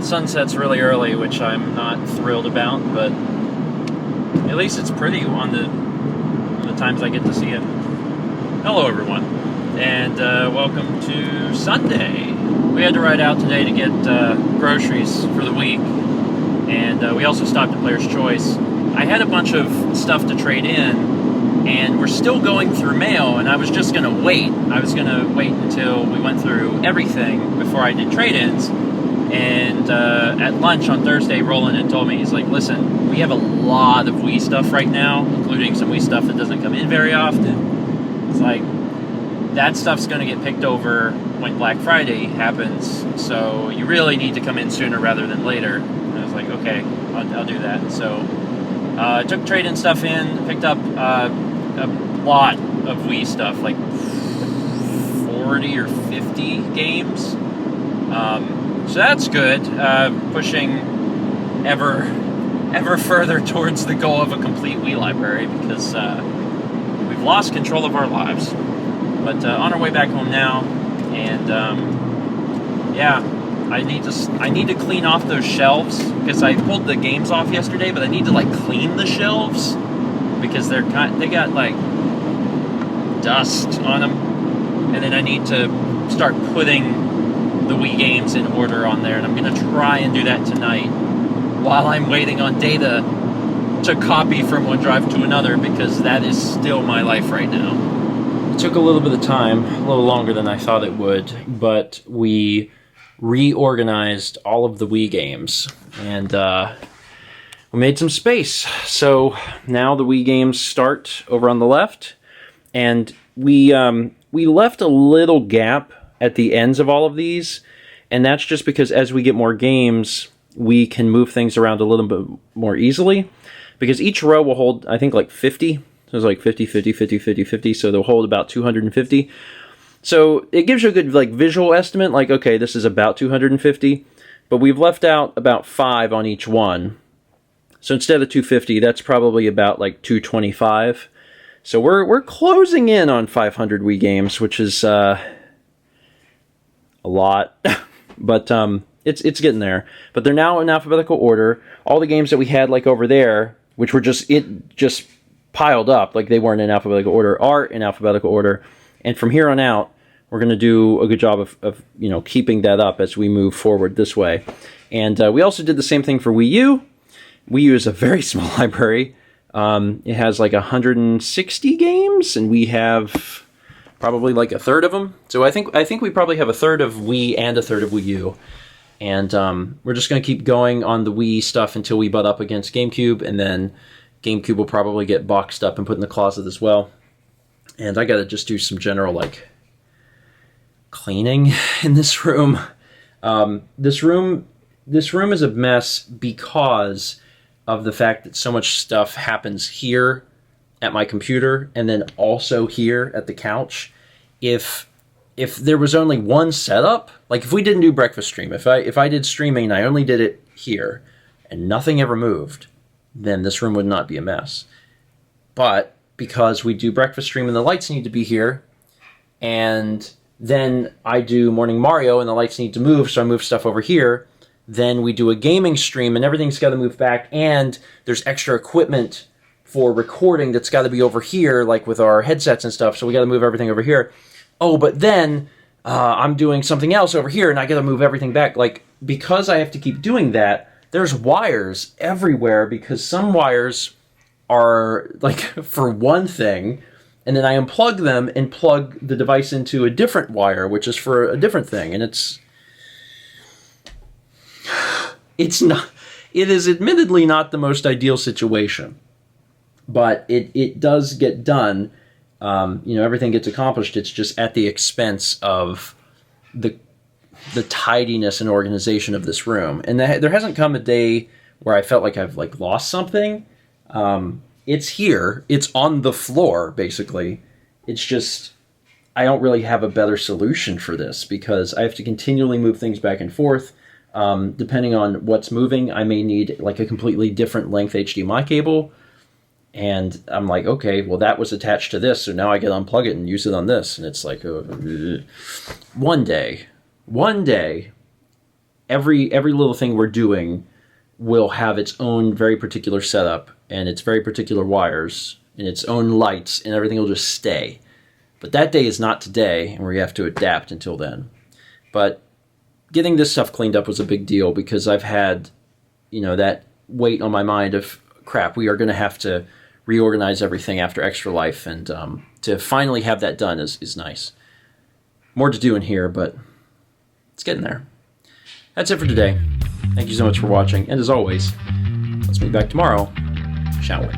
sunset's really early, which I'm not thrilled about, but at least it's pretty on the times I get to see it. Hello, everyone, and welcome to Sunday. We had to ride out today to get groceries for the week, and we also stopped at Player's Choice. I had a bunch of stuff to trade in, and we're still going through mail, and I was just going to wait. I was going to wait until we went through everything before I did trade-ins. And at lunch on Thursday, Roland had told me, he's like, listen, we have a lot of Wii stuff right now, including some Wii stuff that doesn't come in very often. It's like, that stuff's going to get picked over when Black Friday happens, so you really need to come in sooner rather than later. And I was like, okay, I'll do that. So I took trade-in stuff in, picked up a lot of Wii stuff, like 40 or 50 games. So that's good. Pushing ever further towards the goal of a complete Wii library, because we've lost control of our lives. But on our way back home now, and yeah, I need to clean off those shelves, because I pulled the games off yesterday, but I need to like clean the shelves because they got like dust on them, and then I need to start putting the Wii Games in order on there, and I'm going to try and do that tonight while I'm waiting on data to copy from one drive to another, because that is still my life right now. It took a little bit of time, a little longer than I thought it would, but we reorganized all of the Wii games, and we made some space. So now the Wii games start over on the left, and we left a little gap at the ends of all of these, and that's just because as we get more games, we can move things around a little bit more easily, because each row will hold, I think, like 50. So it's like 50, 50, 50, 50, 50, so they'll hold about 250. So it gives you a good like visual estimate, like, okay, this is about 250, but we've left out about 5 on each one. So instead of 250, that's probably about like 225. So we're closing in on 500 Wii games, which is a lot, but it's getting there. But they're now in alphabetical order. All the games that we had like over there, which were just piled up, like they weren't in alphabetical order, are in alphabetical order. And from here on out, we're going to do a good job of keeping that up as we move forward this way. And we also did the same thing for Wii U. Wii U is a very small library. It has like 160 games, and we have probably like a third of them. So I think we probably have a third of Wii and a third of Wii U. And we're just going to keep going on the Wii stuff until we butt up against GameCube, and then GameCube will probably get boxed up and put in the closet as well. And I got to just do some general like cleaning in this room. This room is a mess because of the fact that so much stuff happens here at my computer, and then also here at the couch. If there was only one setup, like if we didn't do breakfast stream, if I did streaming and I only did it here and nothing ever moved, then this room would not be a mess. But because we do breakfast stream and the lights need to be here, and then I do Morning Mario and the lights need to move, so I move stuff over here, then we do a gaming stream and everything's got to move back, and there's extra equipment for recording that's got to be over here, like with our headsets and stuff, so we got to move everything over here. Oh, but then I'm doing something else over here, and I got to move everything back. Like, because I have to keep doing that, there's wires everywhere, because some wires are, like, for one thing, and then I unplug them and plug the device into a different wire, which is for a different thing, and it's not... It is admittedly not the most ideal situation, but it does get done. Everything gets accomplished. It's just at the expense of the tidiness and organization of this room. And there hasn't come a day where I felt like I've like lost something. It's here. It's on the floor, basically. It's just I don't really have a better solution for this, because I have to continually move things back and forth. Depending on what's moving, I may need like a completely different length HDMI cable. And I'm like, okay, well, that was attached to this, so now I get to unplug it and use it on this. And it's like, one day, every little thing we're doing will have its own very particular setup and its very particular wires and its own lights, and everything will just stay. But that day is not today, and we have to adapt until then. But getting this stuff cleaned up was a big deal because I've had, that weight on my mind of, crap, we are going to have to reorganize everything after Extra Life, and to finally have that done is nice. More to do in here, but it's getting there. That's it for today. Thank you so much for watching, and as always, let's meet back tomorrow, shall we?